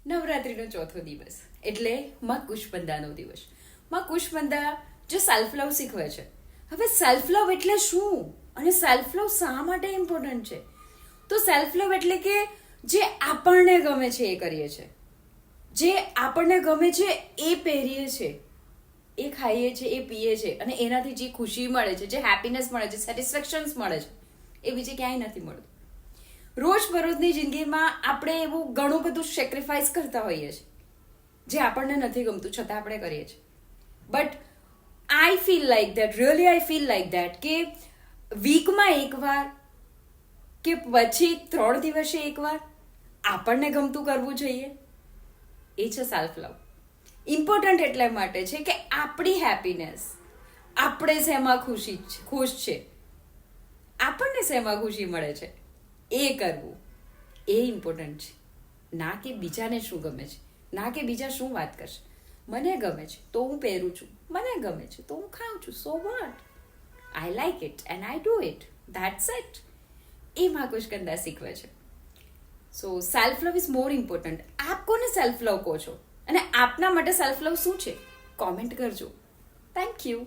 નવરાત્રીનો ચોથો દિવસ એટલે માં કુશબંદાનો દિવસ. માં કુશબંદા જે સેલ્ફ લવ શીખવે છે. હવે સેલ્ફ લવ એટલે શું અને સેલ્ફ લવ શા માટે ઇમ્પોર્ટન્ટ છે? તો સેલ્ફ લવ એટલે કે જે આપણને ગમે છે એ કરીએ છીએ, જે આપણને ગમે છે એ પહેરીએ છીએ, એ ખાઈએ છીએ, એ પીએ છીએ અને એનાથી જે ખુશી મળે છે, જે હેપીનેસ મળે છે, સેટિસ્ફેક્શન્સ મળે છે, એ બીજે ક્યાંય નથી મળતું. રોજબરોજની જિંદગીમાં આપણે એવું ઘણું બધું સેક્રિફાઈસ કરતા હોઈએ છીએ જે આપણને નથી ગમતું છતાં આપણે કરીએ છીએ. But I feel like that, really I feel like that કે વીકમાં એકવાર કે પછી 3 દિવસે એકવાર આપણને ગમતું કરવું જોઈએ. એ છે સેલ્ફ લવ. ઇમ્પોર્ટન્ટ એટલા માટે છે કે આપણી હેપીનેસ, આપણે શેમાં ખુશ છે, આપણને શેમાં ખુશી મળે છે એ કરવું, એ ઇમ્પોર્ટન્ટ છે. ના કે બીજાને શું ગમે છે, ના કે બીજા શું વાત કરશે. મને ગમે છે તો હું પહેરું છું, મને ગમે છે તો હું ખાઉં છું, so what, I like it and I do it, that's it. એ માં કુશબંદા શીખવે છે. So self love is more important. આપ કોને સેલ્ફ લવ કહો છો અને આપના માટે સેલ્ફ લવ શું છે? કોમેન્ટ કરજો. Thank you.